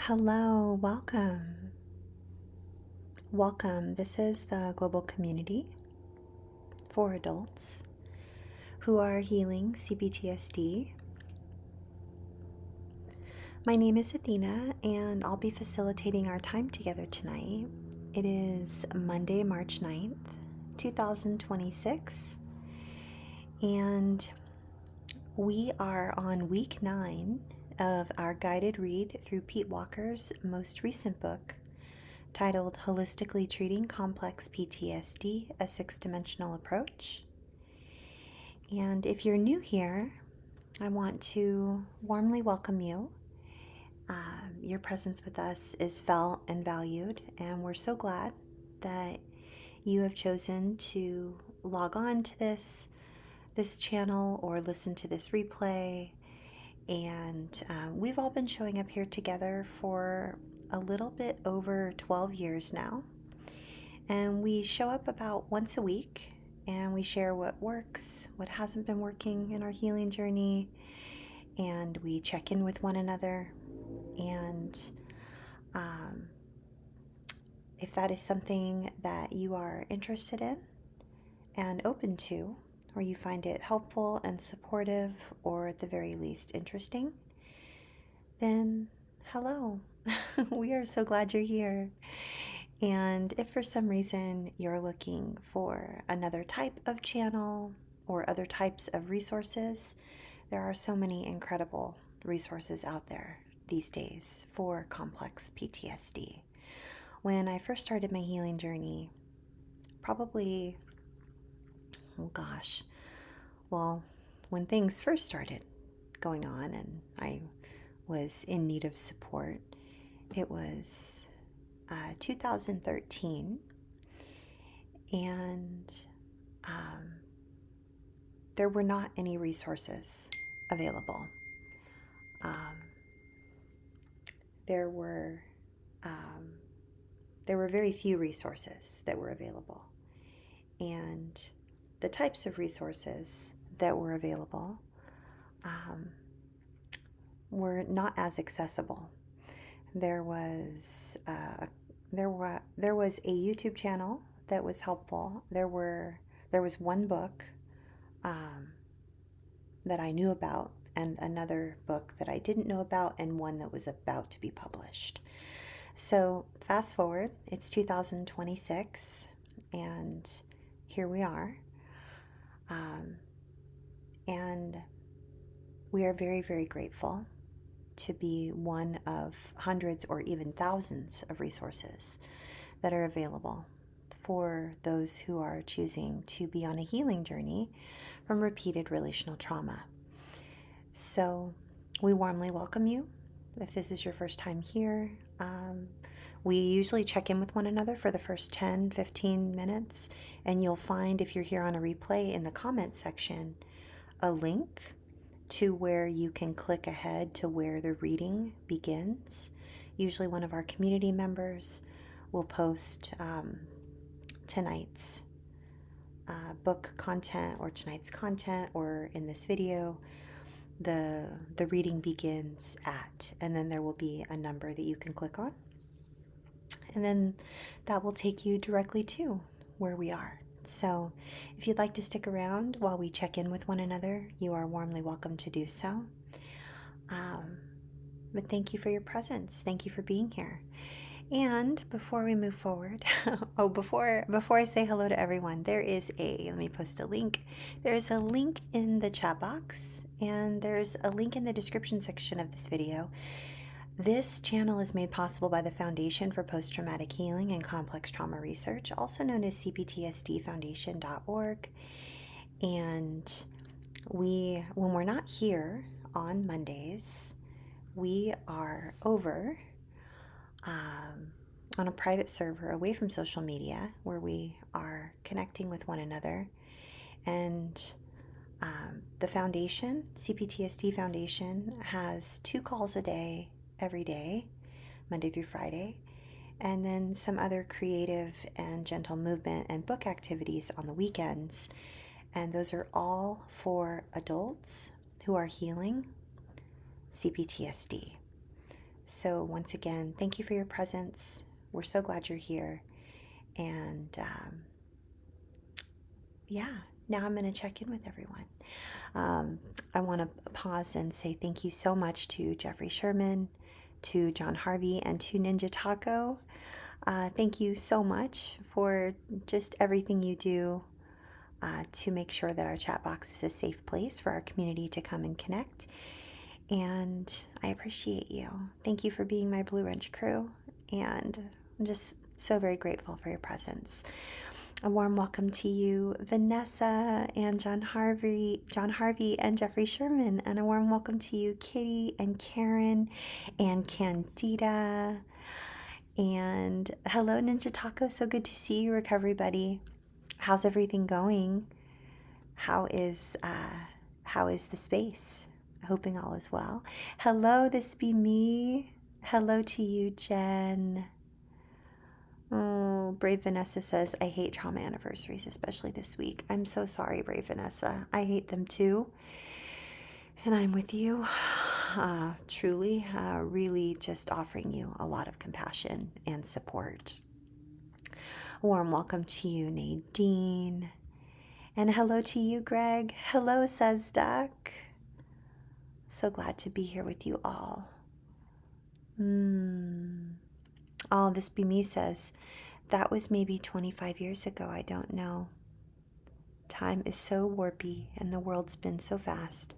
Hello, welcome. Welcome. This is the global community for adults who are healing CPTSD. My name is Athena, and I'll be facilitating our time together tonight. It is Monday, March 9th, 2026, and we are on week 9 of our guided read through Pete Walker's most recent book, titled Holistically Treating Complex PTSD, a Six-Dimensional Approach. And if you're new here, I want to warmly welcome you. Your presence with us is felt and valued, and we're so glad that you have chosen to log on to this channel or listen to this replay. And we've all been showing up here together for a little bit over 12 years now. And we show up about once a week and we share what works, what hasn't been working in our healing journey, and we check in with one another. And if that is something that you are interested in and open to, or you find it helpful and supportive, or at the very least interesting, then hello. We are so glad you're here. And if for some reason you're looking for another type of channel or other types of resources, there are so many incredible resources out there these days for complex PTSD. When I first started my healing journey, probably, when things first started going on and I was in need of support, it was 2013, and there were not any resources available. There were very few resources that were available, and the types of resources that were available were not as accessible. There was a YouTube channel that was helpful. There was one book that I knew about, and another book that I didn't know about, and one that was about to be published. So fast forward, it's 2026, and here we are. And we are very, very grateful to be one of hundreds or even thousands of resources that are available for those who are choosing to be on a healing journey from repeated relational trauma. So we warmly welcome you. If this is your first time here, we usually check in with one another for the first 10-15 minutes, and you'll find, if you're here on a replay, in the comment section a link to where you can click ahead to where the reading begins. Usually one of our community members will post tonight's book content, or tonight's content, or in this video, the reading begins at, and then there will be a number that you can click on, and then that will take you directly to where we are. So if you'd like to stick around while we check in with one another, you are warmly welcome to do so. But thank you for your presence. Thank you for being here. And before we move forward, before I say hello to everyone, let me post a link. There is a link in the chat box, and there's a link in the description section of this video. This channel is made possible by the Foundation for Post-Traumatic Healing and Complex Trauma Research, also known as CPTSDfoundation.org. And when we're not here on Mondays, we are over on a private server away from social media, where we are connecting with one another. And the foundation, CPTSD Foundation, has 2 calls a day, every day, Monday through Friday, and then some other creative and gentle movement and book activities on the weekends. And those are all for adults who are healing CPTSD. So once again, thank you for your presence. We're so glad you're here. And yeah, now I'm going to check in with everyone. I want to pause and say thank you so much to Jeffrey Sherman, to John Harvey, and to Ninja Taco. Thank you so much for just everything you do to make sure that our chat box is a safe place for our community to come and connect. And I appreciate you. Thank you for being my Blue Wrench crew. And I'm just so very grateful for your presence. A warm welcome to you, Vanessa and John Harvey and Jeffrey Sherman. And a warm welcome to you, Kitty and Karen and Candida. And hello, Ninja Taco. So good to see you, recovery buddy. How's everything going? How is the space? Hoping all is well. Hello, this be me. Hello to you, Jen. Oh, Brave Vanessa says, I hate trauma anniversaries, especially this week. I'm so sorry, Brave Vanessa. I hate them too. And I'm with you. Truly, really just offering you a lot of compassion and support. A warm welcome to you, Nadine. And hello to you, Greg. Hello, says Duck. So glad to be here with you all. Oh, this be me says, that was maybe 25 years ago. I don't know. Time is so warpy and the world spins so fast.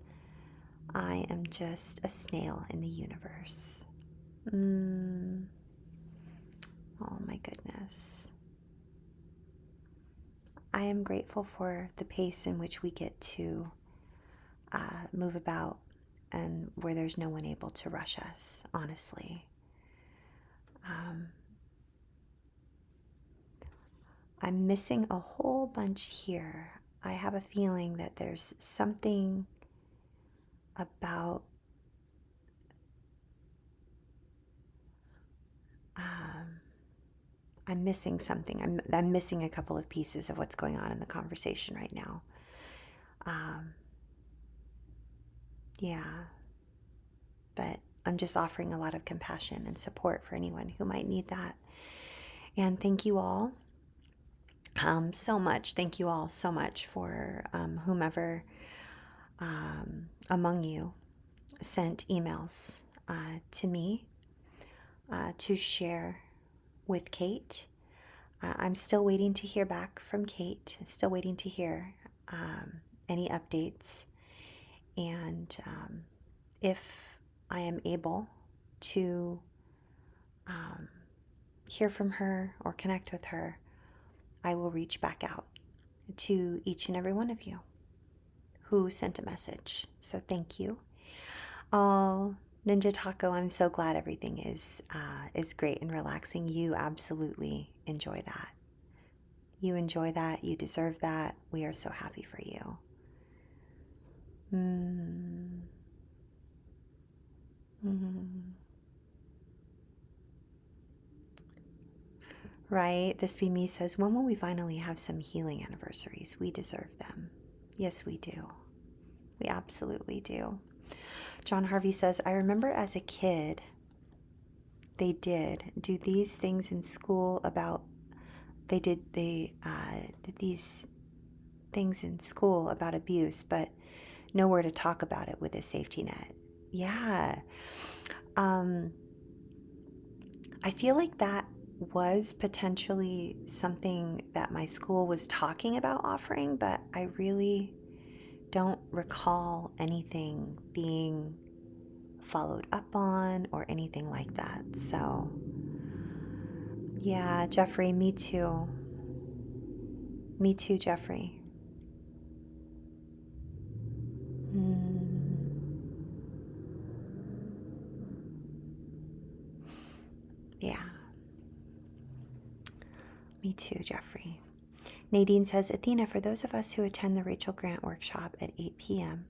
I am just a snail in the universe. Oh my goodness. I am grateful for the pace in which we get to move about and where there's no one able to rush us, honestly. I'm missing a whole bunch here. I have a feeling that there's something about I'm missing something. I'm missing a couple of pieces of what's going on in the conversation right now. Yeah. But I'm just offering a lot of compassion and support for anyone who might need that. And thank you all so much. Thank you all so much for whomever among you sent emails to me to share with Kate. I'm still waiting to hear back from Kate, still waiting to hear any updates. And if I am able to hear from her or connect with her, I will reach back out to each and every one of you who sent a message. So thank you. Oh, Ninja Taco, I'm so glad everything is great and relaxing. You absolutely enjoy that. You enjoy that. You deserve that. We are so happy for you. Right? This Be Me says, when will we finally have some healing anniversaries? We deserve them. Yes, we do. We absolutely do. John Harvey says, I remember as a kid, they did do these things in school about, they did these things in school about abuse, but nowhere to talk about it with a safety net. Yeah. I feel like that was potentially something that my school was talking about offering, but I really don't recall anything being followed up on or anything like that. So, yeah, Jeffrey, me too. Me too, Jeffrey. Yeah. Me too, Jeffrey. Nadine says, Athena, for those of us who attend the Rachel Grant workshop at 8 p.m.,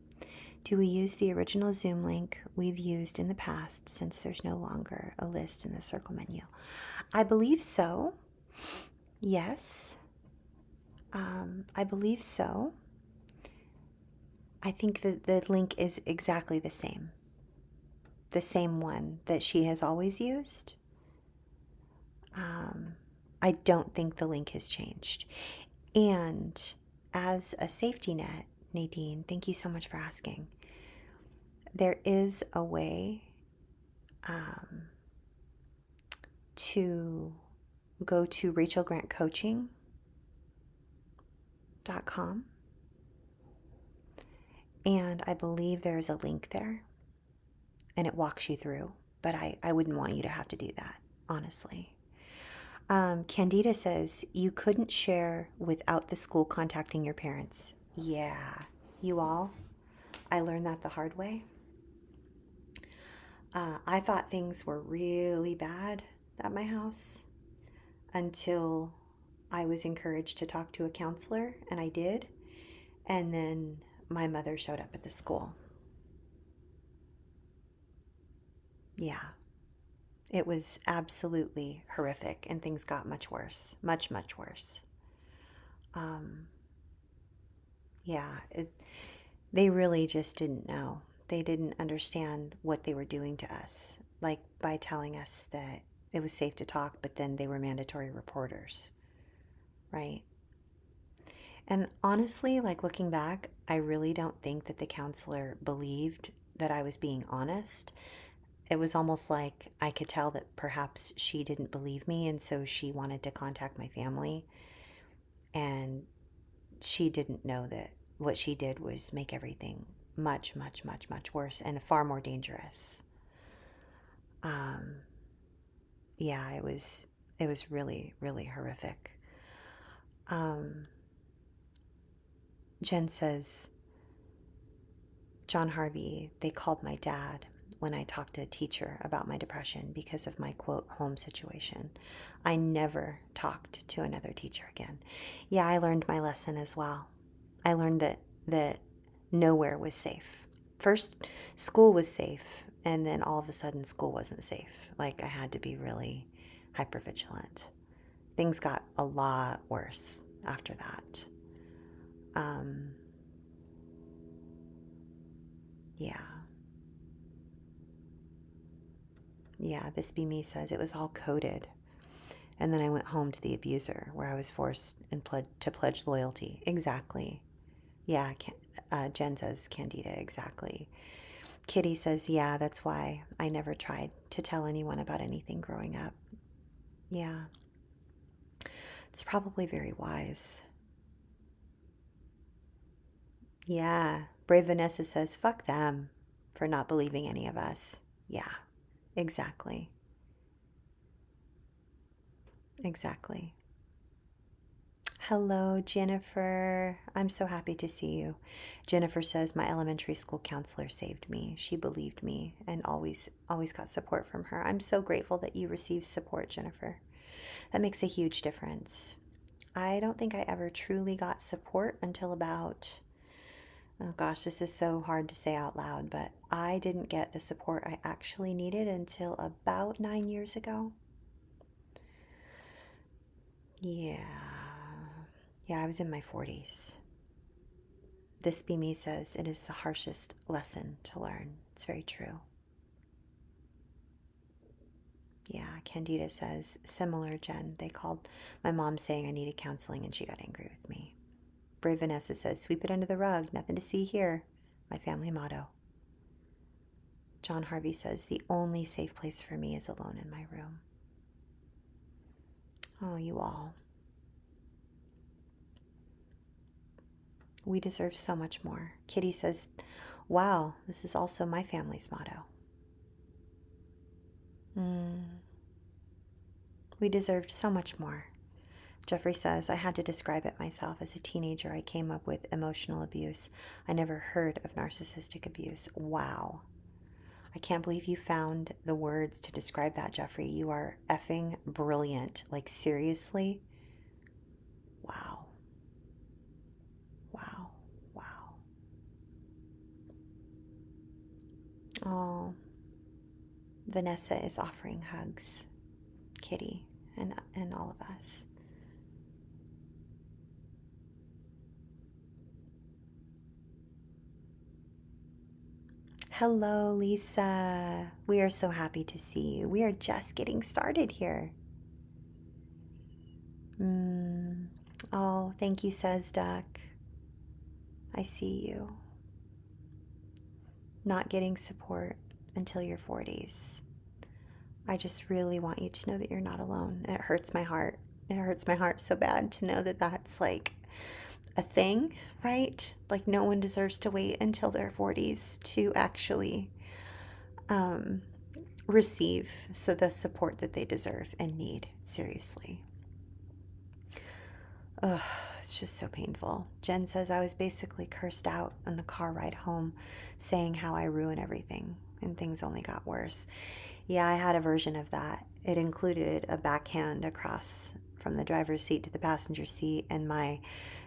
do we use the original Zoom link we've used in the past since there's no longer a list in the circle menu? I believe so. Yes. I believe so. I think that the link is exactly the same. the same one that she has always used. I don't think the link has changed. And as a safety net, Nadine, thank you so much for asking. There is a way to go to rachelgrantcoaching.com, and I believe there's a link there and it walks you through, but I wouldn't want you to have to do that, honestly. Candida says, you couldn't share without the school contacting your parents. Yeah, you all, I learned that the hard way. I thought things were really bad at my house until I was encouraged to talk to a counselor, and I did. And then my mother showed up at the school. Yeah, it was absolutely horrific, and things got much worse, much, much worse. Yeah, they really just didn't know. They didn't understand what they were doing to us, like by telling us that it was safe to talk, but then they were mandatory reporters, right? And honestly, like looking back, I really don't think that the counselor believed that I was being honest. It was almost like I could tell that perhaps she didn't believe me, and so she wanted to contact my family. And she didn't know that what she did was make everything much, much, much, much worse and far more dangerous. Yeah, it was really, really horrific. Jen says, John Harvey, they called my dad when I talked to a teacher about my depression because of my quote home situation. I never talked to another teacher again. Yeah, I learned my lesson as well. I learned that nowhere was safe. First, school was safe, and then all of a sudden school wasn't safe. Like I had to be really hypervigilant. Things got a lot worse after that. Yeah. Yeah, this be me says it was all coded. And then I went home to the abuser where I was forced and to pledge loyalty. Exactly. Yeah, Jen says Candida, exactly. Kitty says, yeah, that's why I never tried to tell anyone about anything growing up. Yeah. It's probably very wise. Yeah. Brave Vanessa says, fuck them for not believing any of us. Yeah, exactly. Exactly. Hello, Jennifer. I'm so happy to see you. Jennifer says my elementary school counselor saved me. She believed me and always got support from her. I'm so grateful that you received support, Jennifer. That makes a huge difference. I don't think I ever truly got support until about, oh gosh, this is so hard to say out loud, but I didn't get the support I actually needed until about 9 years ago. Yeah. Yeah, I was in my 40s. This Be Me says it is the harshest lesson to learn. It's very true. Yeah, Candida says, similar, Jen. They called my mom saying I needed counseling and she got angry with me. Brave Vanessa says, sweep it under the rug. Nothing to see here. My family motto. John Harvey says, the only safe place for me is alone in my room. Oh, you all. We deserve so much more. Kitty says, wow, this is also my family's motto. We deserved so much more. Jeffrey says, I had to describe it myself. As a teenager, I came up with emotional abuse. I never heard of narcissistic abuse. Wow. I can't believe you found the words to describe that, Jeffrey. You are effing brilliant. Like, seriously? Wow. Wow. Wow. Oh, Vanessa is offering hugs. Kitty and all of us. Hello, Lisa. We are so happy to see you. We are just getting started here. Mm. Oh, thank you, says Duck. I see you. Not getting support until your 40s. I just really want you to know that you're not alone. It hurts my heart. It hurts my heart so bad to know that that's like a thing, right? Like no one deserves to wait until their 40s to actually um, receive the support that they deserve and need. Seriously. Ugh, it's just so painful. Jen says I was basically cursed out on the car ride home, saying how I ruin everything, and things only got worse. Yeah, I had a version of that. It included a backhand across from the driver's seat to the passenger seat, and my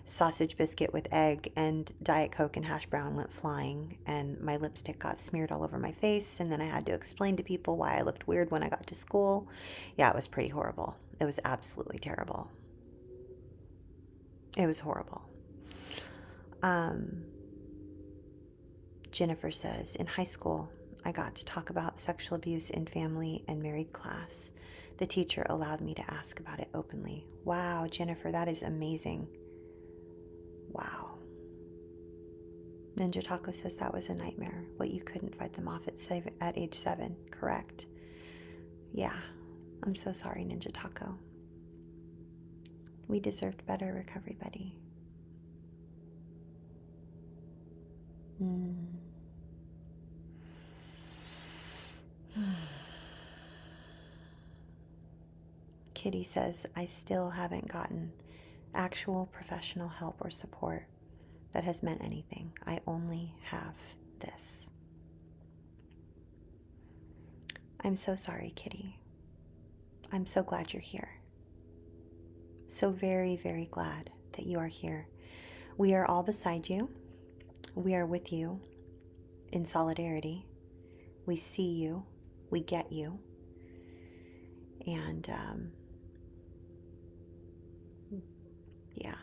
sausage biscuit with egg and Diet Coke and hash brown went flying, and my lipstick got smeared all over my face, and then I had to explain to people why I looked weird when I got to school. Yeah, it was pretty horrible. It was absolutely terrible. It was horrible. Um, Jennifer says, in high school, I got to talk about sexual abuse in family and married class. The teacher allowed me to ask about it openly. Wow, Jennifer, that is amazing. Wow. Ninja Taco says that was a nightmare. What, you couldn't fight them off at age 7, correct? Yeah, I'm so sorry, Ninja Taco. We deserved better, Recovery Buddy. Mm. Kitty says, I still haven't gotten actual professional help or support that has meant anything. I only have this. I'm so sorry, Kitty. I'm so glad you're here. So very, very glad that you are here. We are all beside you. We are with you in solidarity. We see you. We get you. And yeah.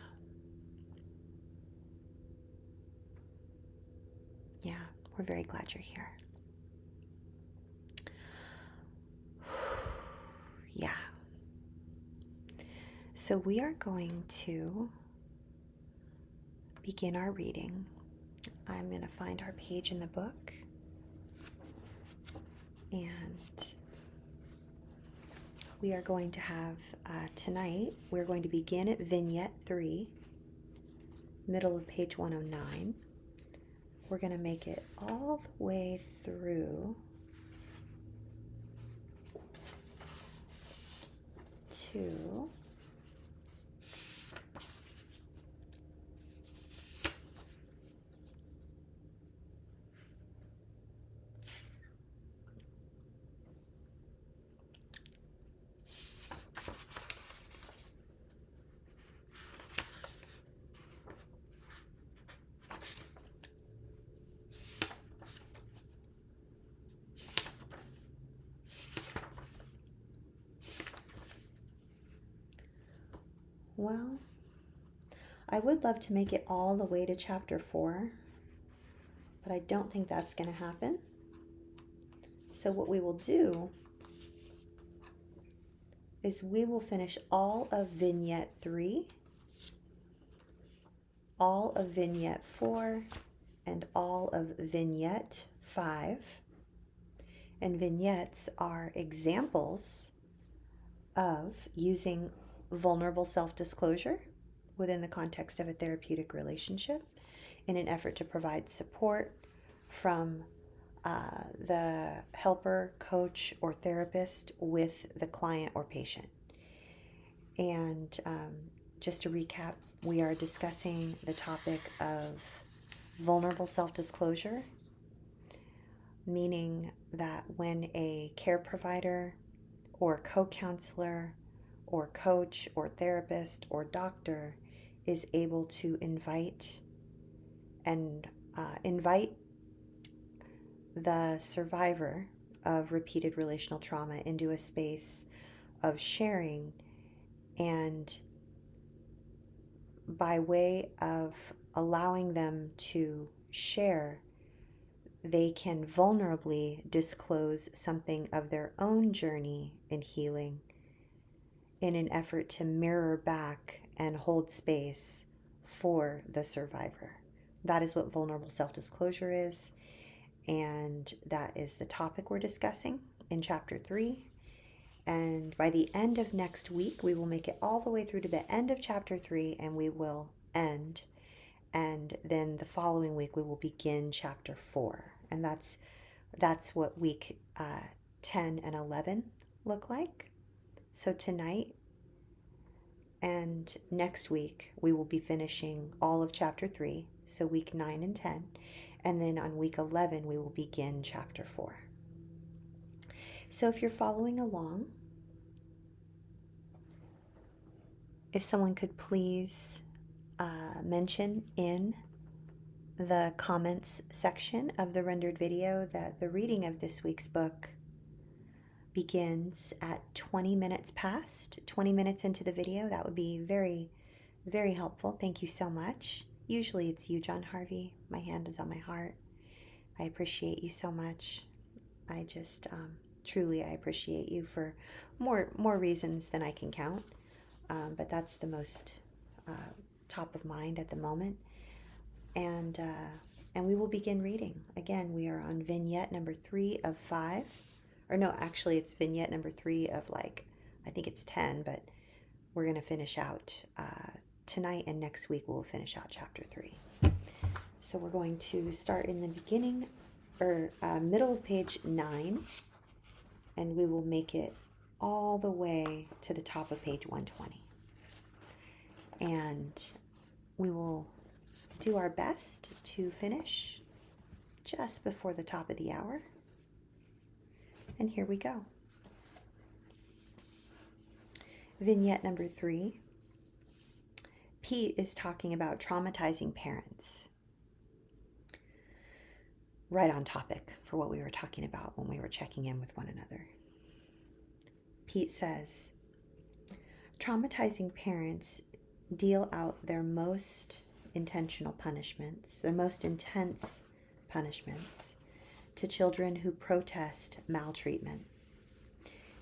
Yeah, we're very glad you're here. Yeah. So we are going to begin our reading. I'm going to find our page in the book. And we are going to have tonight, we're going to begin at Vignette 3, middle of page 109. We're going to make it all the way through to well, I would love to make it all the way to chapter 4, but I don't think that's going to happen. So what we will do is we will finish all of Vignette 3, all of Vignette 4, and all of Vignette 5. And vignettes are examples of using vulnerable self-disclosure within the context of a therapeutic relationship in an effort to provide support from the helper, coach, or therapist with the client or patient. And just to recap, we are discussing the topic of vulnerable self-disclosure, meaning that when a care provider or co-counselor or coach or therapist or doctor is able to invite the survivor of repeated relational trauma into a space of sharing, and by way of allowing them to share, they can vulnerably disclose something of their own journey in healing in an effort to mirror back and hold space for the survivor. That is what vulnerable self-disclosure is, and that is the topic we're discussing in Chapter 3. And by the end of next week, we will make it all the way through to the end of Chapter 3, and we will end. And then the following week, we will begin Chapter 4. And that's what week 10 and 11 look like. So tonight and next week, we will be finishing all of Chapter 3, so week 9 and 10. And then on week 11, we will begin Chapter 4. So if you're following along, if someone could please mention in the comments section of the rendered video that the reading of this week's book begins at 20 minutes past, 20 minutes into the video. That would be very, very helpful. Thank you so much. Usually it's you, John Harvey. My hand is on my heart. I appreciate you so much. I just truly, I appreciate you for more reasons than I can count. But that's the most top of mind at the moment. And we will begin reading. Again, we are on vignette number 3 of 5. Or no, actually it's vignette number 3 of I think it's 10, but we're going to finish out tonight, and next week we'll finish out Chapter 3. So we're going to start in the beginning, or middle of page 9, and we will make it all the way to the top of page 120. And we will do our best to finish just before the top of the hour. And here we go. Vignette number 3. Pete is talking about traumatizing parents. Right on topic for what we were talking about when we were checking in with one another. Pete says, traumatizing parents deal out their most intentional punishments, their most intense punishments, to children who protest maltreatment.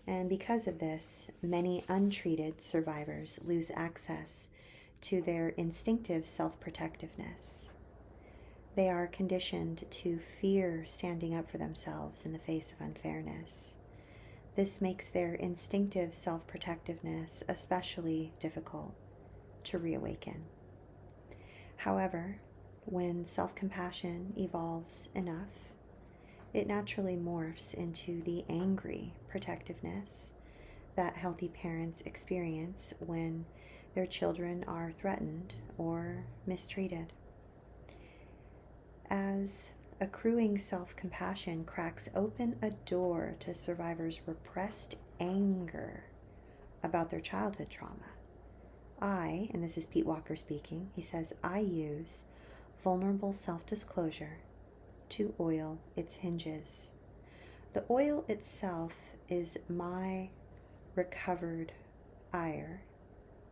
And because of this, many untreated survivors lose access to their instinctive self-protectiveness. They are conditioned to fear standing up for themselves in the face of unfairness. This makes their instinctive self-protectiveness especially difficult to reawaken. However, when self-compassion evolves enough, it naturally morphs into the angry protectiveness that healthy parents experience when their children are threatened or mistreated. As accruing self-compassion cracks open a door to survivors' repressed anger about their childhood trauma, and this is Pete Walker speaking, he says, I use vulnerable self-disclosure to oil its hinges. The oil itself is my recovered ire,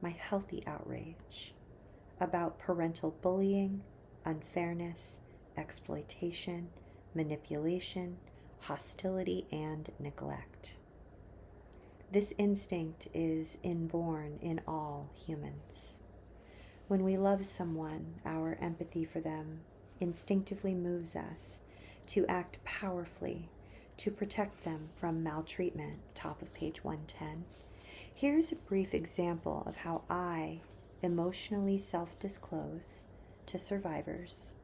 my healthy outrage about parental bullying, unfairness, exploitation, manipulation, hostility, and neglect. This instinct is inborn in all humans. When we love someone, our empathy for them instinctively moves us to act powerfully to protect them from maltreatment, top of page 110. Here's a brief example of how I emotionally self-disclose to survivors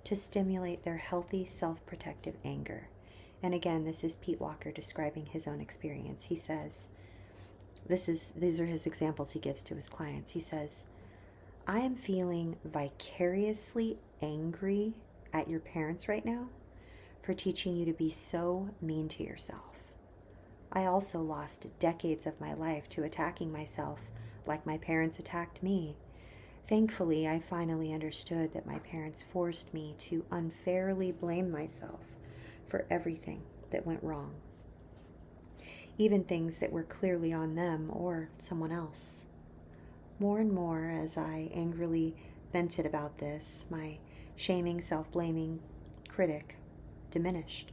to stimulate their healthy self-protective anger. And again, this is Pete Walker describing his own experience. He says, these are his examples he gives to his clients. He says, I am feeling vicariously angry at your parents right now for teaching you to be so mean to yourself. I also lost decades of my life to attacking myself like my parents attacked me. Thankfully, I finally understood that my parents forced me to unfairly blame myself for everything that went wrong, even things that were clearly on them or someone else. More and more, as I angrily vented about this, my shaming, self-blaming critic diminished.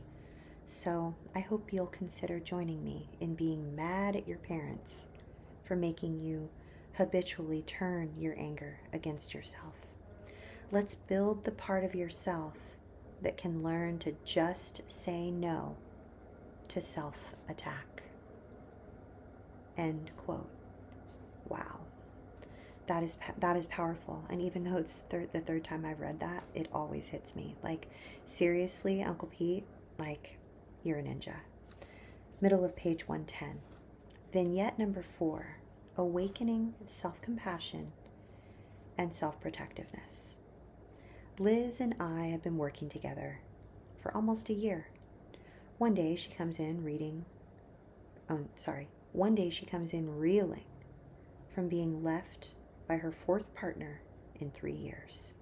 So I hope you'll consider joining me in being mad at your parents for making you habitually turn your anger against yourself. Let's build the part of yourself that can learn to just say no to self-attack. End quote. Wow. That is powerful. And even though it's the third time I've read that, it always hits me. Like, seriously, Uncle Pete, like, you're a ninja. Middle of page 110. Vignette number 4, Awakening Self-Compassion and Self-Protectiveness. Liz and I have been working together for almost a year. One day she comes in reeling from being left by her fourth partner in 3 years.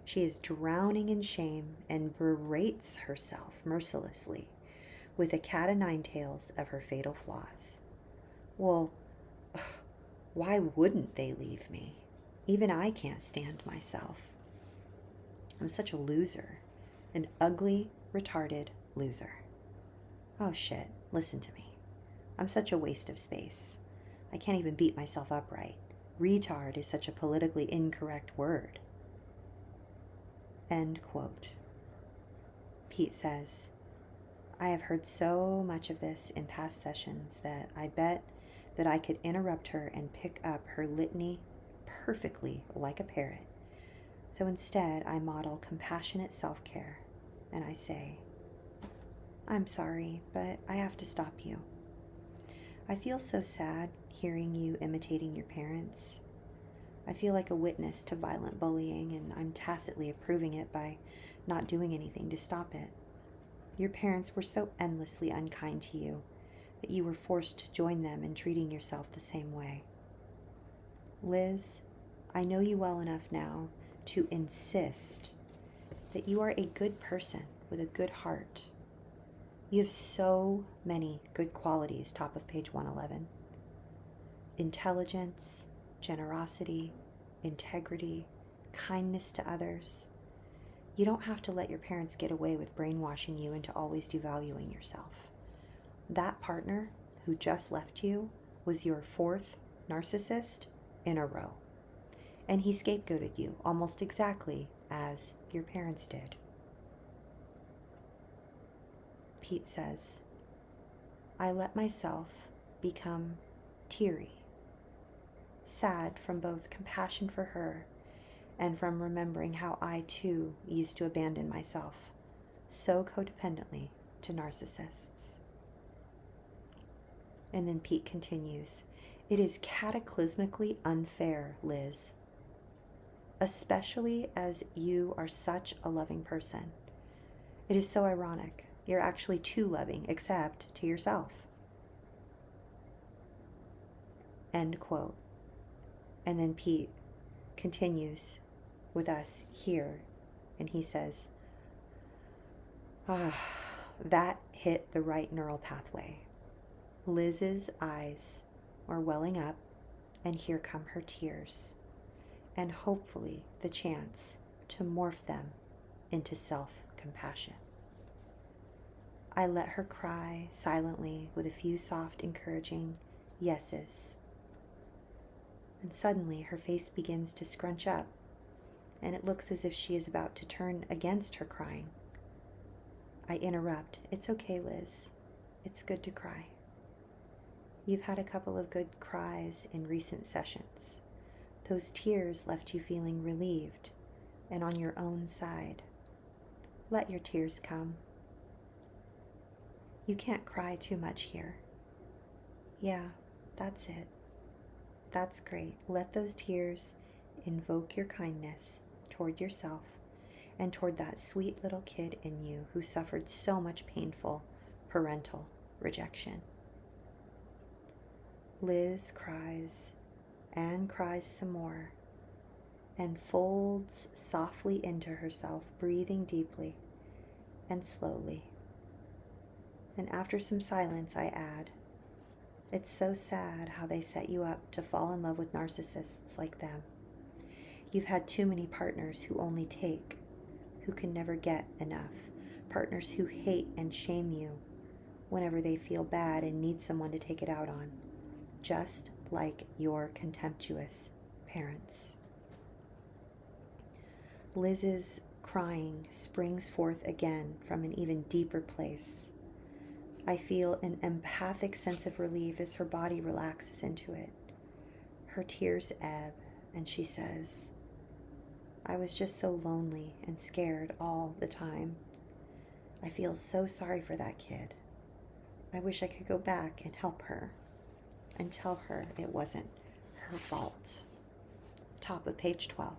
She is drowning in shame and berates herself mercilessly with a cat o' nine tails of her fatal flaws. Well, why wouldn't they leave me? Even I can't stand myself. I'm such a loser, an ugly, retarded loser. Oh shit, listen to me. I'm such a waste of space. I can't even beat myself up right. Retard is such a politically incorrect word. End quote. Pete says, I have heard so much of this in past sessions that I bet that I could interrupt her and pick up her litany perfectly like a parrot. So instead, I model compassionate self-care, and I say, I'm sorry, but I have to stop you. I feel so sad hearing you imitating your parents. I feel like a witness to violent bullying, and I'm tacitly approving it by not doing anything to stop it. Your parents were so endlessly unkind to you that you were forced to join them in treating yourself the same way. Liz, I know you well enough now to insist that you are a good person with a good heart. You have so many good qualities, top of page 111. Intelligence, generosity, integrity, kindness to others. You don't have to let your parents get away with brainwashing you into always devaluing yourself. That partner who just left you was your fourth narcissist in a row. And he scapegoated you almost exactly as your parents did. Pete says, I let myself become teary, sad from both compassion for her and from remembering how I too used to abandon myself so codependently to narcissists. And then Pete continues, it is cataclysmically unfair, Liz, especially as you are such a loving person. It is so ironic. You're actually too loving, except to yourself. End quote. And then Pete continues with us here, and he says, that hit the right neural pathway. Liz's eyes are welling up, and here come her tears, and hopefully the chance to morph them into self-compassion. I let her cry silently with a few soft, encouraging yeses. And suddenly her face begins to scrunch up, and it looks as if she is about to turn against her crying. I interrupt. It's okay, Liz. It's good to cry. You've had a couple of good cries in recent sessions. Those tears left you feeling relieved and on your own side. Let your tears come. You can't cry too much here. Yeah, that's it. That's great. Let those tears invoke your kindness toward yourself and toward that sweet little kid in you who suffered so much painful parental rejection. Liz cries and cries some more and folds softly into herself, breathing deeply and slowly. And after some silence, I add, it's so sad how they set you up to fall in love with narcissists like them. You've had too many partners who only take, who can never get enough, partners who hate and shame you whenever they feel bad and need someone to take it out on, just like your contemptuous parents. Liz's crying springs forth again from an even deeper place. I feel an empathic sense of relief as her body relaxes into it. Her tears ebb, and she says, "I was just so lonely and scared all the time. I feel so sorry for that kid. I wish I could go back and help her and tell her it wasn't her fault." Top of page 12.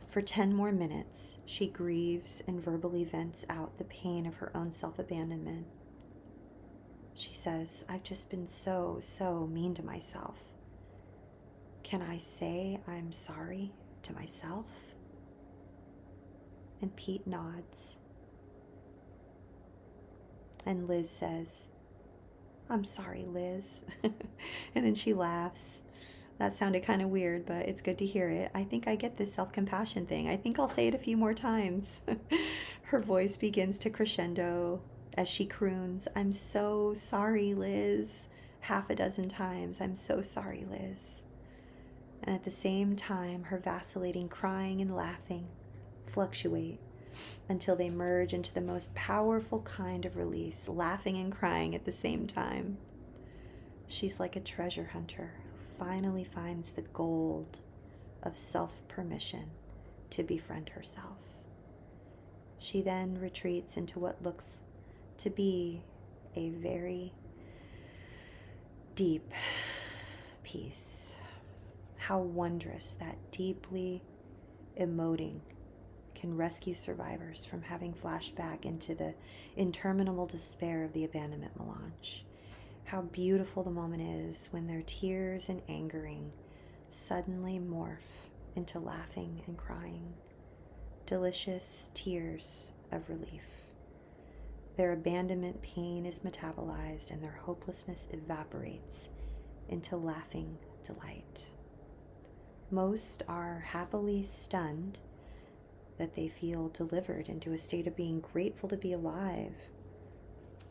For 10 more minutes, she grieves and verbally vents out the pain of her own self-abandonment. She says, "I've just been so mean to myself. Can I say I'm sorry to myself?" And Pete nods. And Liz says, "I'm sorry, Liz." And then she laughs. That sounded kind of weird, but it's good to hear it. I think I get this self-compassion thing. I think I'll say it a few more times. Her voice begins to crescendo as she croons, "I'm so sorry, Liz," half a dozen times. "I'm so sorry, Liz." And at the same time, her vacillating crying and laughing fluctuate until they merge into the most powerful kind of release, laughing and crying at the same time. She's like a treasure hunter who finally finds the gold of self-permission to befriend herself. She then retreats into what looks to be a very deep peace. How wondrous that deeply emoting can rescue survivors from having flashed back into the interminable despair of the abandonment melange. How beautiful the moment is when their tears and angering suddenly morph into laughing and crying. Delicious tears of relief. Their abandonment pain is metabolized and their hopelessness evaporates into laughing delight. Most are happily stunned that they feel delivered into a state of being grateful to be alive,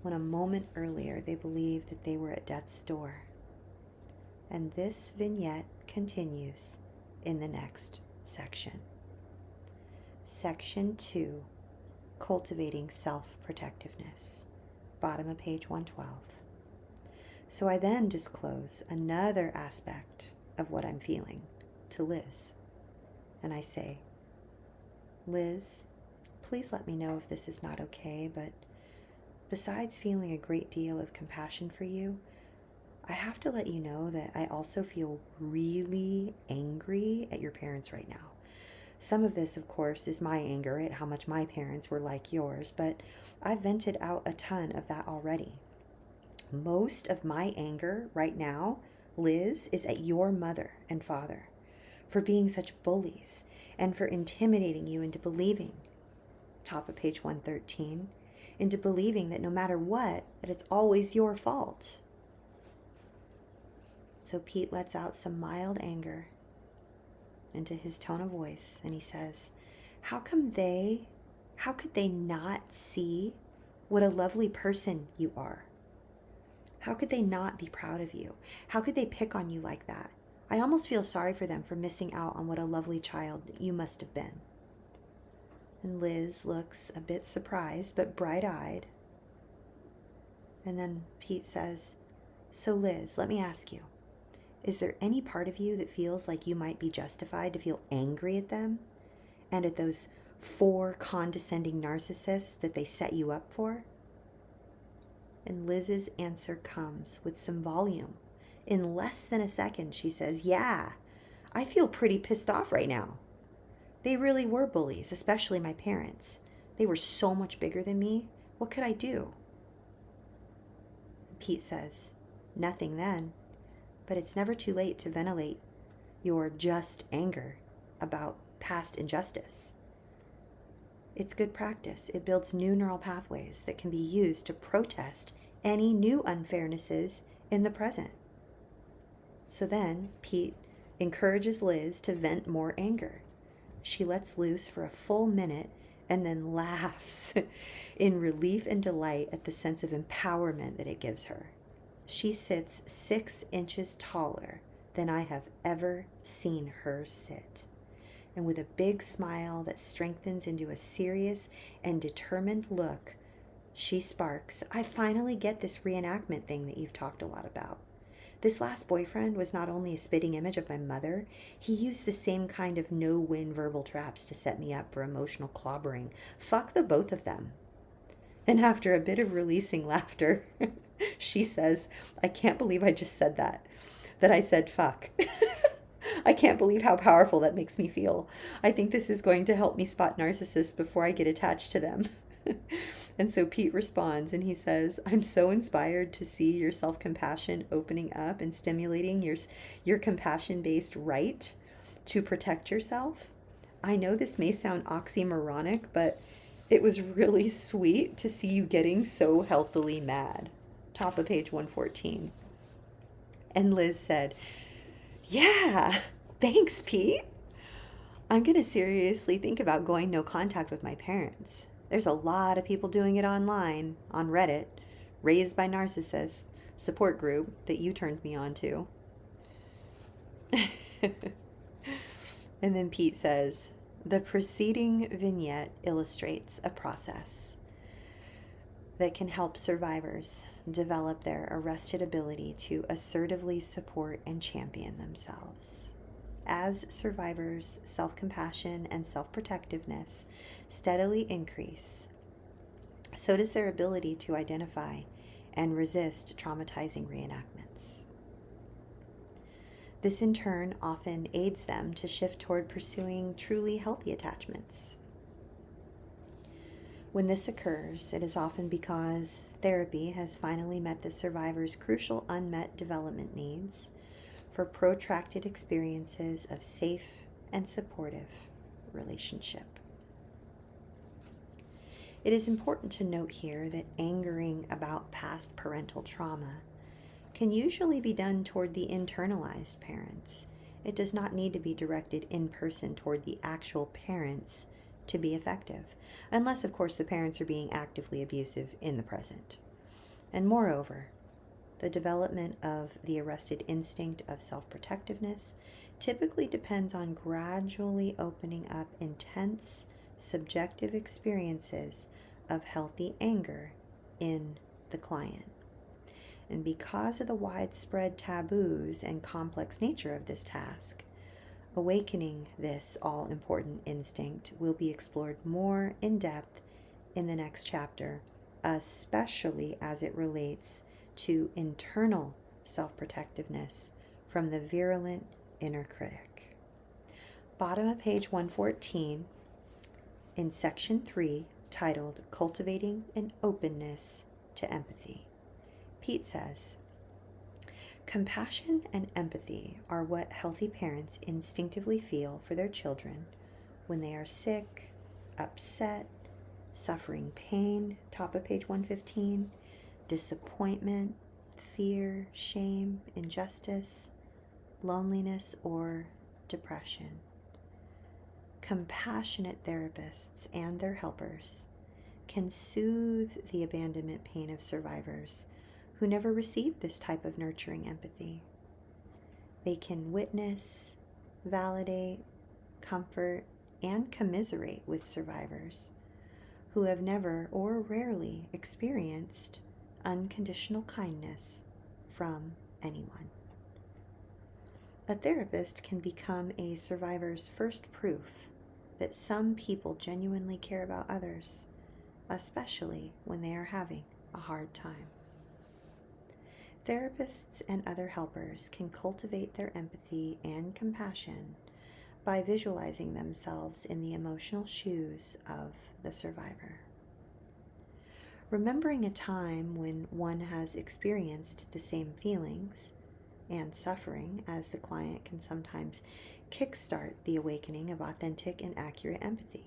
when a moment earlier they believed that they were at death's door. And this vignette continues in the next section. Section 2, Cultivating Self-Protectiveness, bottom of page 112. So I then disclose another aspect of what I'm feeling to Liz. And I say, "Liz, please let me know if this is not okay, but besides feeling a great deal of compassion for you, I have to let you know that I also feel really angry at your parents right now. Some of this, of course, is my anger at how much my parents were like yours, but I've vented out a ton of that already. Most of my anger right now, Liz, is at your mother and father for being such bullies and for intimidating you into believing," top of page 113, "into believing that no matter what, that it's always your fault." So Pete lets out some mild anger into his tone of voice, and he says, how could they not see what a lovely person you are? How could they not be proud of you? How could they pick on you like that? I almost feel sorry for them for missing out on what a lovely child you must have been." And Liz looks a bit surprised, but bright-eyed. And then Pete says, "So Liz, let me ask you, is there any part of you that feels like you might be justified to feel angry at them and at those 4 condescending narcissists that they set you up for?" And Liz's answer comes with some volume. In less than a second, she says, "Yeah, I feel pretty pissed off right now. They really were bullies, especially my parents. They were so much bigger than me. What could I do?" And Pete says, "Nothing then, but it's never too late to ventilate your just anger about past injustice. It's good practice. It builds new neural pathways that can be used to protest any new unfairnesses in the present." So then Pete encourages Liz to vent more anger. She lets loose for a full minute and then laughs in relief and delight at the sense of empowerment that it gives her. She sits 6 inches taller than I have ever seen her sit. And with a big smile that strengthens into a serious and determined look, she sparks, I finally get this reenactment thing that you've talked a lot about. This last boyfriend was not only a spitting image of my mother, he used the same kind of no-win verbal traps to set me up for emotional clobbering. Fuck the both of them. And after a bit of releasing laughter, she says, I can't believe I just said that I said fuck. I can't believe how powerful that makes me feel. I think this is going to help me spot narcissists before I get attached to them. And so Pete responds and he says, I'm so inspired to see your self-compassion opening up and stimulating your compassion-based right to protect yourself. I know this may sound oxymoronic, but it was really sweet to see you getting so healthily mad. Top of page 114. And Liz said, yeah, thanks, Pete. I'm going to seriously think about going no contact with my parents. There's a lot of people doing it online, on Reddit, raised by narcissists, support group that you turned me on to. And then Pete says, the preceding vignette illustrates a process that can help survivors develop their arrested ability to assertively support and champion themselves. As survivors' self-compassion and self-protectiveness steadily increase, so does their ability to identify and resist traumatizing reenactments. This in turn often aids them to shift toward pursuing truly healthy attachments. When this occurs, it is often because therapy has finally met the survivor's crucial unmet development needs for protracted experiences of safe and supportive relationship. It is important to note here that angering about past parental trauma can usually be done toward the internalized parents. It does not need to be directed in person toward the actual parents to be effective, unless, of course, the parents are being actively abusive in the present. And moreover, the development of the arrested instinct of self-protectiveness typically depends on gradually opening up intense, subjective experiences of healthy anger in the client. And because of the widespread taboos and complex nature of this task, awakening this all-important instinct will be explored more in depth in the next chapter, especially as it relates to internal self-protectiveness from the virulent inner critic. Bottom of page 114, in section 3, titled Cultivating an Openness to Empathy. Pete says, compassion and empathy are what healthy parents instinctively feel for their children when they are sick, upset, suffering pain, top of page 115, disappointment, fear, shame, injustice, loneliness, or depression. Compassionate therapists and their helpers can soothe the abandonment pain of survivors who never received this type of nurturing empathy. They can witness, validate, comfort, and commiserate with survivors who have never or rarely experienced unconditional kindness from anyone. A therapist can become a survivor's first proof that some people genuinely care about others, especially when they are having a hard time. Therapists and other helpers can cultivate their empathy and compassion by visualizing themselves in the emotional shoes of the survivor. Remembering a time when one has experienced the same feelings and suffering as the client can sometimes kickstart the awakening of authentic and accurate empathy.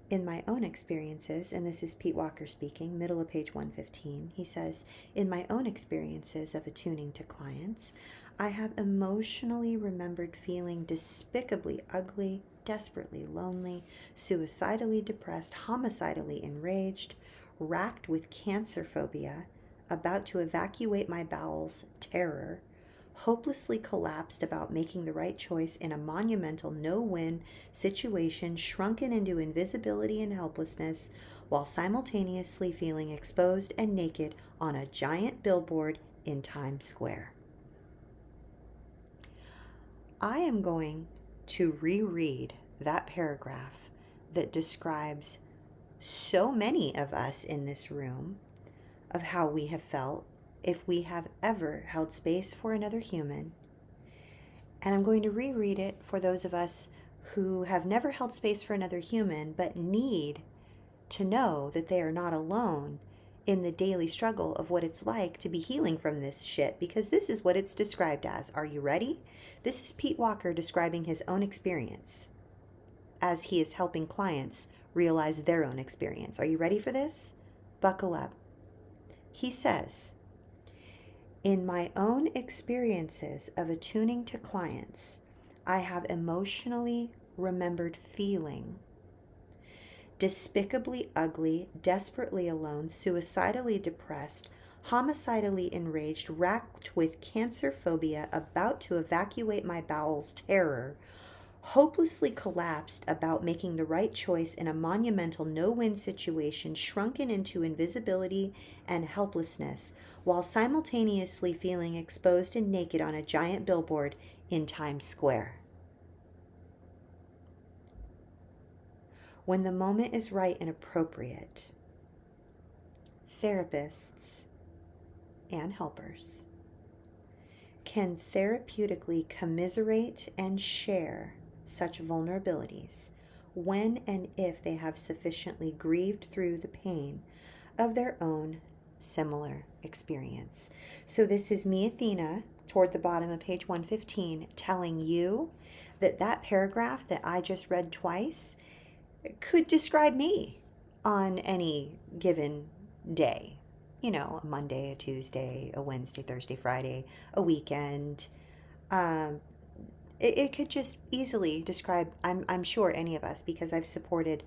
In my own experiences, and this is Pete Walker speaking, middle of page 115, he says, in my own experiences of attuning to clients, I have emotionally remembered feeling despicably ugly, desperately lonely, suicidally depressed, homicidally enraged, racked with cancer phobia, about to evacuate my bowels, terror, hopelessly collapsed about making the right choice in a monumental no-win situation, shrunken into invisibility and helplessness, while simultaneously feeling exposed and naked on a giant billboard in Times Square. I am going to reread that paragraph that describes so many of us in this room of how we have felt if we have ever held space for another human. And I'm going to reread it for those of us who have never held space for another human but need to know that they are not alone in the daily struggle of what it's like to be healing from this shit, because this is what it's described as. Are you ready? This is Pete Walker describing his own experience as he is helping clients realize their own experience. Are you ready for this? Buckle up. He says, in my own experiences of attuning to clients, I have emotionally remembered feeling despicably ugly, desperately alone, suicidally depressed, homicidally enraged, racked with cancer phobia, about to evacuate my bowels, terror, hopelessly collapsed about making the right choice in a monumental no-win situation, shrunken into invisibility and helplessness, while simultaneously feeling exposed and naked on a giant billboard in Times Square. When the moment is right and appropriate, therapists and helpers can therapeutically commiserate and share such vulnerabilities when and if they have sufficiently grieved through the pain of their own similar experience. So this is me, Athena, toward the bottom of page 115, telling you that that paragraph that I just read twice could describe me on any given day. You know, a Monday, a Tuesday, a Wednesday, Thursday, Friday, a weekend. Um, it could just easily describe, I'm sure, any of us, because I've supported,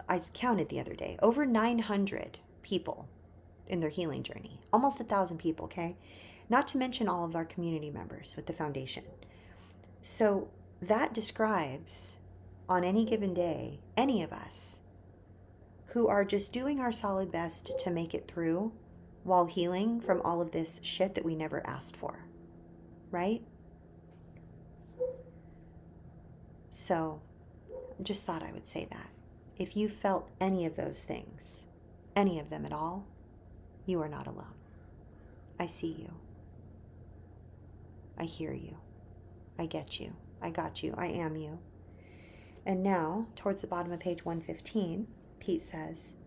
I counted the other day, over 900 people in their healing journey. Almost 1,000 people, okay? Not to mention all of our community members with the foundation. So that describes, on any given day, any of us who are just doing our solid best to make it through while healing from all of this shit that we never asked for, right? So just thought I would say that. If you felt any of those things, any of them at all, you are not alone. I see you. I hear you. I get you. I got you. I am you. And now, towards the bottom of page 115, Pete says,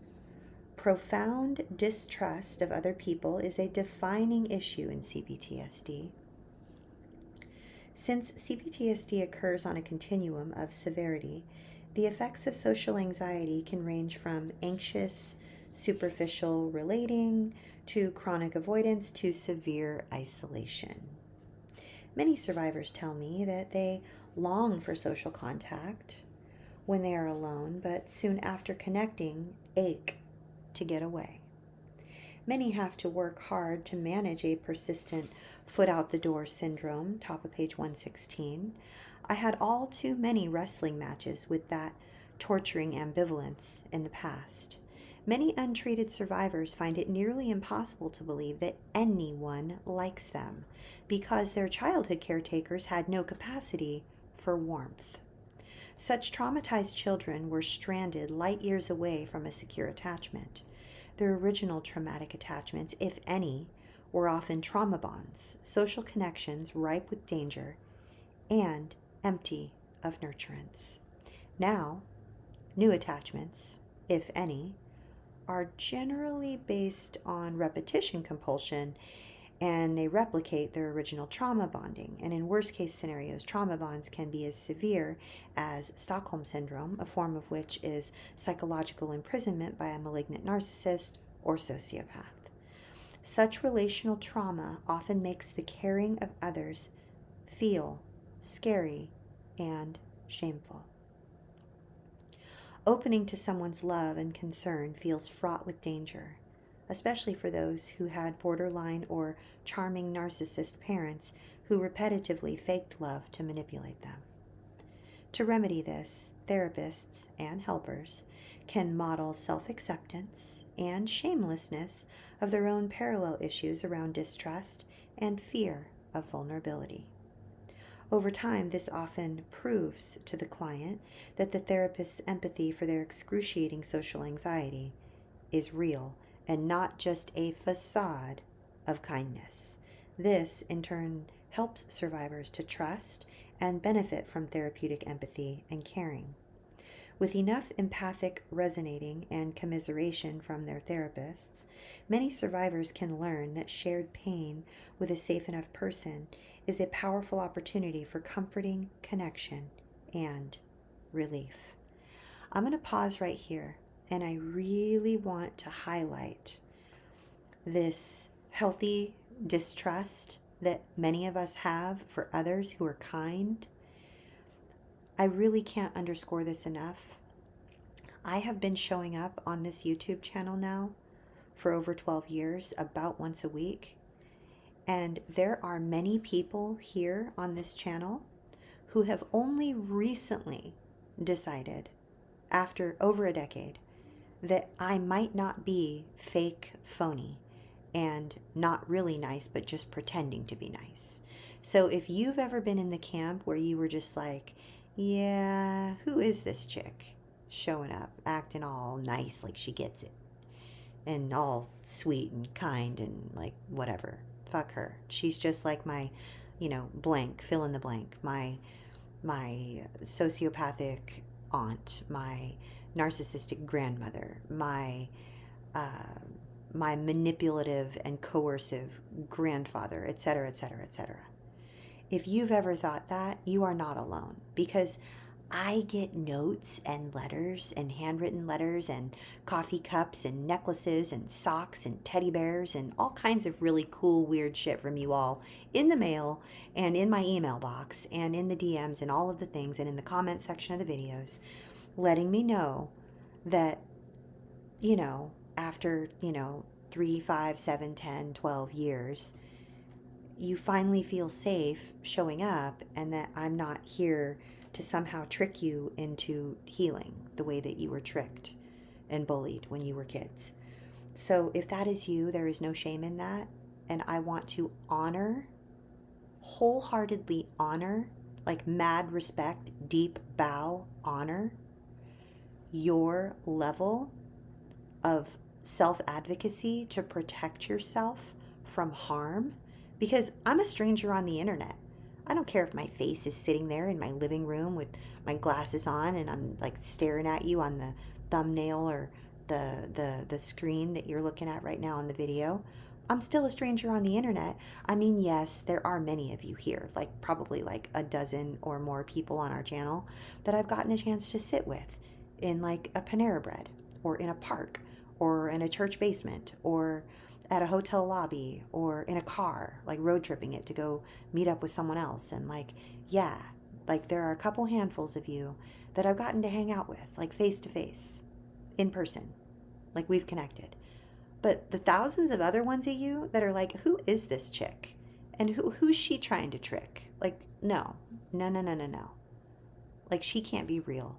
profound distrust of other people is a defining issue in CPTSD. Since CPTSD occurs on a continuum of severity, the effects of social anxiety can range from anxious, superficial relating to chronic avoidance to severe isolation. Many survivors tell me that they long for social contact when they are alone, but soon after connecting, ache to get away. Many have to work hard to manage a persistent foot out the door syndrome, top of page 116. I had all too many wrestling matches with that torturing ambivalence in the past. Many untreated survivors find it nearly impossible to believe that anyone likes them because their childhood caretakers had no capacity for warmth. Such traumatized children were stranded light years away from a secure attachment. Their original traumatic attachments, if any, were often trauma bonds, social connections ripe with danger, and empty of nurturance. Now, new attachments, if any, are generally based on repetition compulsion, and they replicate their original trauma bonding. And in worst case scenarios, trauma bonds can be as severe as Stockholm Syndrome, a form of which is psychological imprisonment by a malignant narcissist or sociopath. Such relational trauma often makes the caring of others feel scary and shameful. Opening to someone's love and concern feels fraught with danger, especially for those who had borderline or charming narcissist parents who repetitively faked love to manipulate them. To remedy this, therapists and helpers can model self-acceptance and shamelessness of their own parallel issues around distrust and fear of vulnerability. Over time, this often proves to the client that the therapist's empathy for their excruciating social anxiety is real and not just a facade of kindness. This, in turn, helps survivors to trust and benefit from therapeutic empathy and caring. With enough empathic resonating and commiseration from their therapists, many survivors can learn that shared pain with a safe enough person is a powerful opportunity for comforting connection and relief. I'm going to pause right here, and I really want to highlight this healthy distrust that many of us have for others who are kind. I really can't underscore this enough. I have been showing up on this YouTube channel now for over 12 years, about once a week. And there are many people here on this channel who have only recently decided, after over a decade, that I might not be fake, phony, and not really nice, but just pretending to be nice. So if you've ever been in the camp where you were just like, yeah, who is this chick showing up, acting all nice like she gets it, and all sweet and kind and like whatever, fuck her. She's just like my, blank, fill in the blank, my sociopathic aunt, my narcissistic grandmother, my manipulative and coercive grandfather, etc., etc., etc. If you've ever thought that, you are not alone, because I get notes and letters and handwritten letters and coffee cups and necklaces and socks and teddy bears and all kinds of really cool, weird shit from you all in the mail and in my email box and in the DMs and all of the things and in the comment section of the videos, letting me know that, after, 3, 5, 7, 10, 12 years, you finally feel safe showing up, and that I'm not here to somehow trick you into healing the way that you were tricked and bullied when you were kids. So if that is you, there is no shame in that. And I want to wholeheartedly honor, like mad respect, deep bow, honor your level of self-advocacy to protect yourself from harm, because I'm a stranger on the internet. I don't care if my face is sitting there in my living room with my glasses on and I'm like staring at you on the thumbnail or the screen that you're looking at right now on the video. I'm still a stranger on the internet. I mean, yes, there are many of you here, like probably like a dozen or more people on our channel that I've gotten a chance to sit with in like a Panera Bread or in a park or in a church basement or at a hotel lobby or in a car, like road tripping it to go meet up with someone else. And like, yeah, like there are a couple handfuls of you that I've gotten to hang out with, like face to face, in person, like we've connected. But the thousands of other ones of you that are like, who is this chick? And who's she trying to trick? Like, no. Like, she can't be real.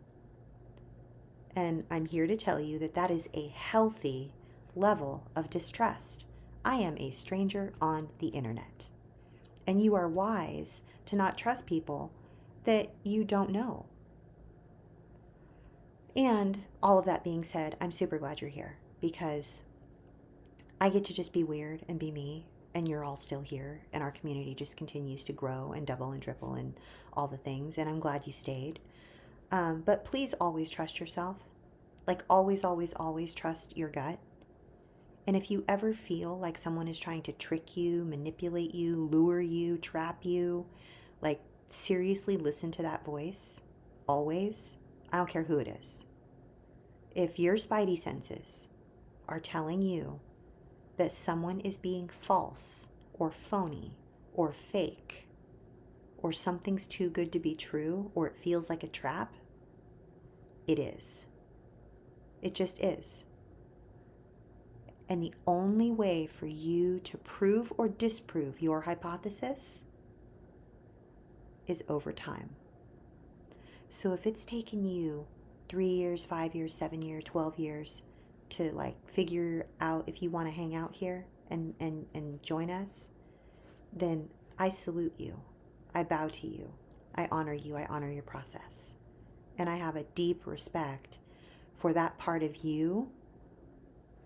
And I'm here to tell you that that is a healthy level of distrust. I am a stranger on the internet. And you are wise to not trust people that you don't know. And all of that being said, I'm super glad you're here, because I get to just be weird and be me, and you're all still here, and our community just continues to grow and double and triple and all the things, and I'm glad you stayed. But please always trust yourself. Like always, always, always trust your gut. And if you ever feel like someone is trying to trick you, manipulate you, lure you, trap you, like seriously listen to that voice. Always. I don't care who it is. If your spidey senses are telling you that someone is being false or phony or fake, or something's too good to be true, or it feels like a trap, it is. It just is. And the only way for you to prove or disprove your hypothesis is over time. So if it's taken you 3 years, 5 years, 7 years, 12 years to like figure out if you want to hang out here and join us, then I salute you. I bow to you. I honor you. I honor your process. And I have a deep respect for that part of you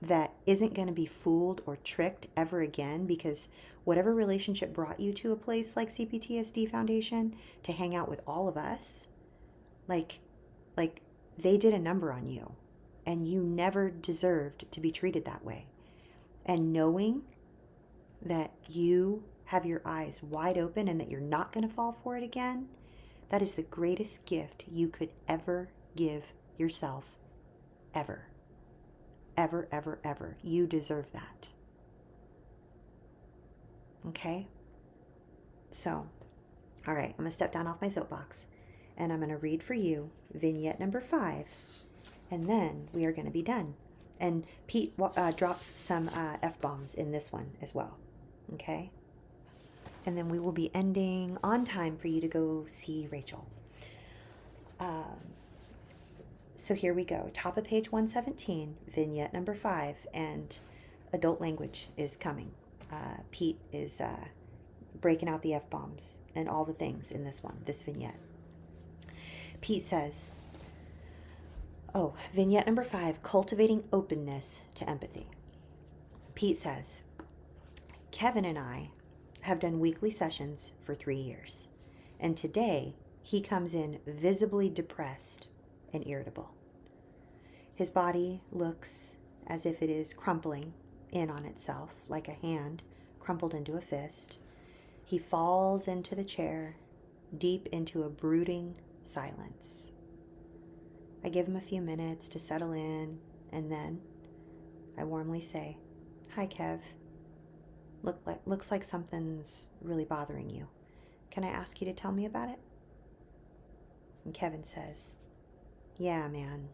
that isn't going to be fooled or tricked ever again, because whatever relationship brought you to a place like CPTSD Foundation to hang out with all of us, like they did a number on you, and you never deserved to be treated that way. And knowing that you have your eyes wide open and that you're not going to fall for it again, that is the greatest gift you could ever give yourself, ever. Ever, ever, ever. You deserve that. Okay? So, all right, I'm going to step down off my soapbox and I'm going to read for you vignette number 5, and then we are going to be done. And Pete drops some F-bombs in this one as well. Okay? And then we will be ending on time for you to go see Rachel. So here we go. Top of page 117, vignette number 5, and adult language is coming. Pete is breaking out the F-bombs and all the things in this one, this vignette. Pete says, vignette number 5, cultivating openness to empathy. Pete says, Kevin and I have done weekly sessions for 3 years, and today he comes in visibly depressed and irritable. His body looks as if it is crumpling in on itself, like a hand crumpled into a fist. He falls into the chair, deep into a brooding silence. I give him a few minutes to settle in, and then I warmly say, "Hi, Kev. Looks like something's really bothering you. Can I ask you to tell me about it?" And Kevin says, "Yeah, man.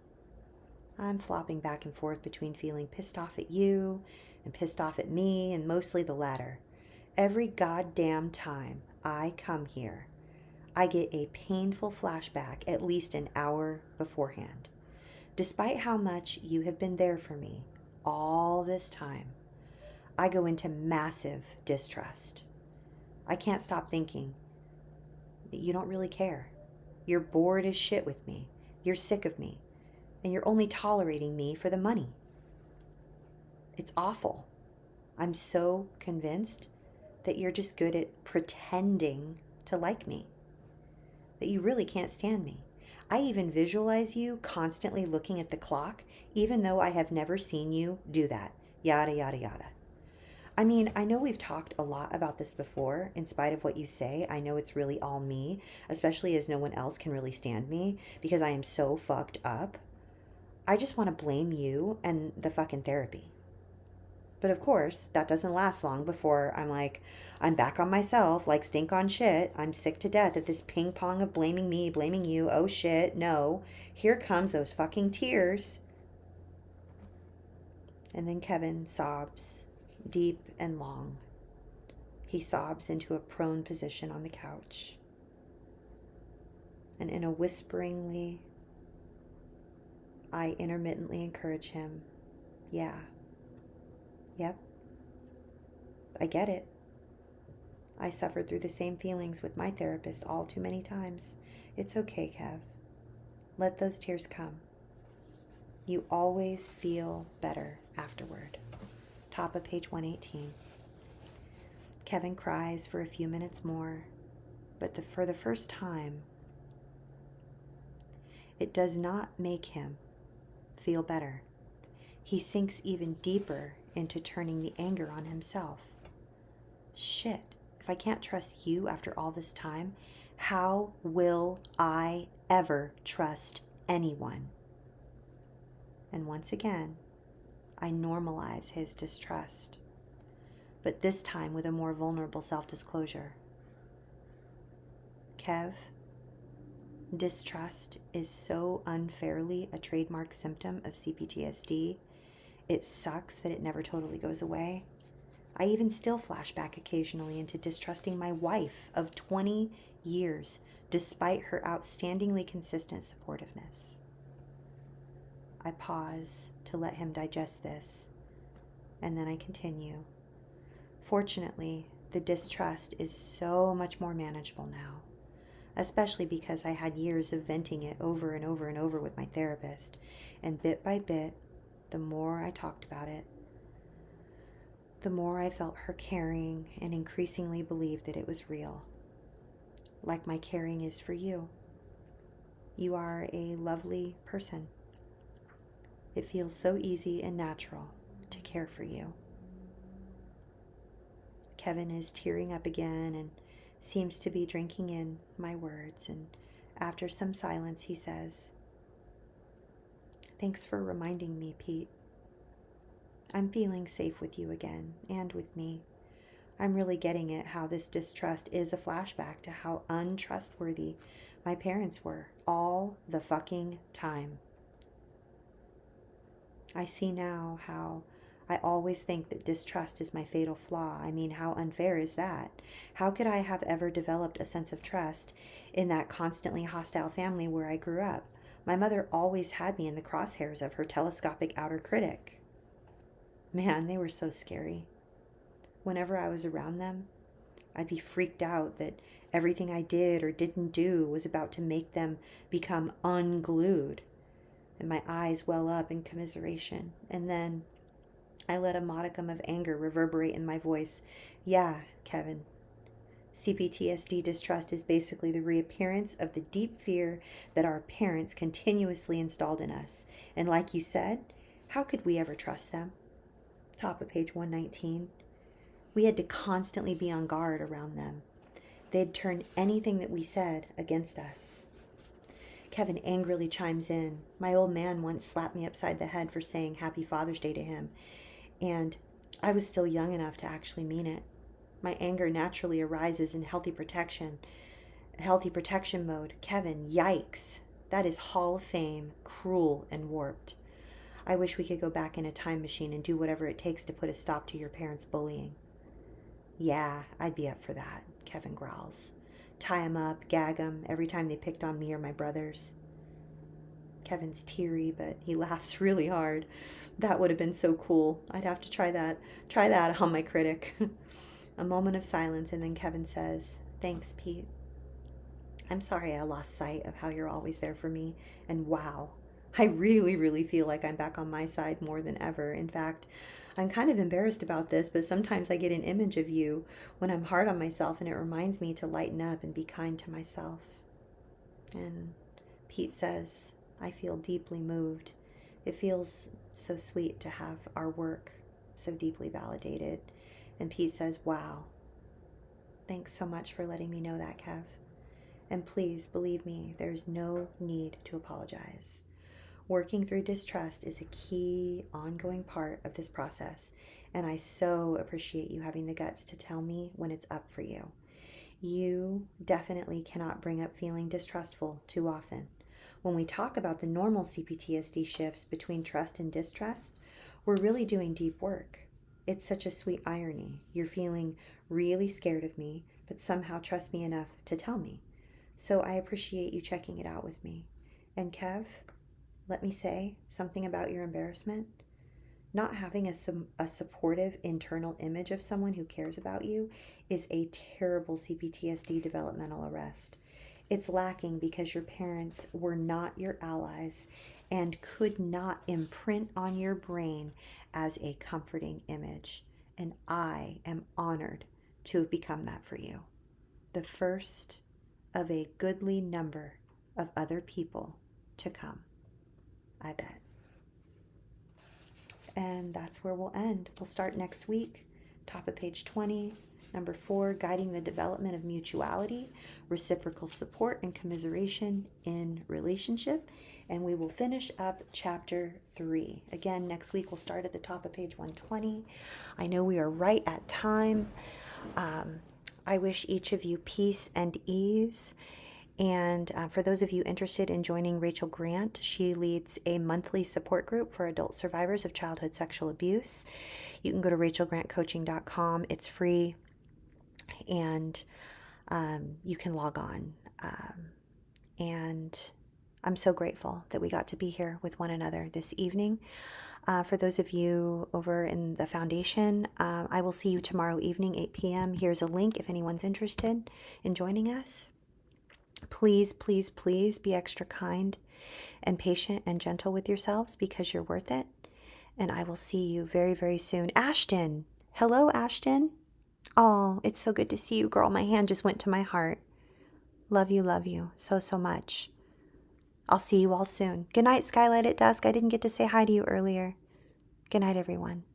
I'm flopping back and forth between feeling pissed off at you and pissed off at me, and mostly the latter. Every goddamn time I come here, I get a painful flashback at least an hour beforehand. Despite how much you have been there for me all this time, I go into massive distrust. I can't stop thinking, you don't really care. You're bored as shit with me. You're sick of me. And you're only tolerating me for the money. It's awful. I'm so convinced that you're just good at pretending to like me, that you really can't stand me. I even visualize you constantly looking at the clock, even though I have never seen you do that. Yada, yada, yada. I mean, I know we've talked a lot about this before. In spite of what you say, I know it's really all me, especially as no one else can really stand me because I am so fucked up. I just want to blame you and the fucking therapy. But of course, that doesn't last long before I'm back on myself, like stink on shit. I'm sick to death at this ping pong of blaming me, blaming you. Oh shit, no. Here comes those fucking tears. And then Kevin sobs, deep and long. He sobs into a prone position on the couch. And in a whisperingly, I intermittently encourage him, yeah. Yep. I get it. I suffered through the same feelings with my therapist all too many times. It's okay, Kev. Let those tears come. You always feel better afterward. Top of page 118. Kevin cries for a few minutes more, but for the first time, it does not make him feel better. He sinks even deeper into turning the anger on himself. Shit, if I can't trust you after all this time, how will I ever trust anyone? And once again, I normalize his distrust. but this time with a more vulnerable self-disclosure. Kev, distrust is so unfairly a trademark symptom of CPTSD. It sucks that it never totally goes away. I even still flash back occasionally into distrusting my wife of 20 years, despite her outstandingly consistent supportiveness. I pause to let him digest this, and then I continue. Fortunately, the distrust is so much more manageable now, especially because I had years of venting it over and over and over with my therapist, and bit by bit, the more I talked about it, the more I felt her caring and increasingly believed that it was real. Like my caring is for you. You are a lovely person. It feels so easy and natural to care for you. Kevin is tearing up again and seems to be drinking in my words, and after some silence he says, "Thanks for reminding me, Pete. I'm feeling safe with you again, and with me. I'm really getting it how this distrust is a flashback to how untrustworthy my parents were all the fucking time. I see now how I always think that distrust is my fatal flaw. I mean, how unfair is that? How could I have ever developed a sense of trust in that constantly hostile family where I grew up? My mother always had me in the crosshairs of her telescopic outer critic. Man, they were so scary. Whenever I was around them, I'd be freaked out that everything I did or didn't do was about to make them become unglued, and my eyes well up in commiseration. And then I let a modicum of anger reverberate in my voice. Yeah, Kevin. CPTSD distrust is basically the reappearance of the deep fear that our parents continuously installed in us. And like you said, how could we ever trust them? Top of page 119. We had to constantly be on guard around them. They'd turn anything that we said against us. Kevin angrily chimes in. My old man once slapped me upside the head for saying Happy Father's Day to him, and I was still young enough to actually mean it. My anger naturally arises in healthy protection mode. Kevin, yikes. That is Hall of Fame, cruel and warped. I wish we could go back in a time machine and do whatever it takes to put a stop to your parents' bullying. Yeah, I'd be up for that, Kevin growls. Tie 'em up, gag 'em every time they picked on me or my brothers. Kevin's teary, but he laughs really hard. That would have been so cool. I'd have to try that. Try that on my critic. A moment of silence, and then Kevin says, "Thanks, Pete. I'm sorry I lost sight of how you're always there for me. And wow, I really, really feel like I'm back on my side more than ever. In fact, I'm kind of embarrassed about this, but sometimes I get an image of you when I'm hard on myself, and it reminds me to lighten up and be kind to myself." And Pete says, "I feel deeply moved. It feels so sweet to have our work so deeply validated." And Pete says, "Wow. Thanks so much for letting me know that, Kev. And please believe me, there's no need to apologize. Working through distrust is a key ongoing part of this process, and I so appreciate you having the guts to tell me when it's up for you. You definitely cannot bring up feeling distrustful too often. When we talk about the normal CPTSD shifts between trust and distrust, we're really doing deep work. It's such a sweet irony. You're feeling really scared of me, but somehow trust me enough to tell me. So I appreciate you checking it out with me. And Kev, let me say something about your embarrassment. Not having a supportive internal image of someone who cares about you is a terrible CPTSD developmental arrest. It's lacking because your parents were not your allies and could not imprint on your brain as a comforting image. And I am honored to have become that for you. The first of a goodly number of other people to come, I bet. And that's where we'll end. We'll start next week, top of page 20. Number 4, guiding the development of mutuality, reciprocal support, and commiseration in relationship. And we will finish up chapter 3. Again, next week we'll start at the top of page 120. I know we are right at time. I wish each of you peace and ease. And for those of you interested in joining Rachel Grant, she leads a monthly support group for adult survivors of childhood sexual abuse. You can go to rachelgrantcoaching.com. It's free, and you can log on. And I'm so grateful that we got to be here with one another this evening. For those of you over in the foundation, I will see you tomorrow evening, 8 p.m. Here's a link if anyone's interested in joining us. Please, please, please be extra kind and patient and gentle with yourselves because you're worth it. And I will see you very, very soon. Ashton. Hello, Ashton. Oh, it's so good to see you, girl. My hand just went to my heart. Love you so, so much. I'll see you all soon. Good night, Skylight at Dusk. I didn't get to say hi to you earlier. Good night, everyone.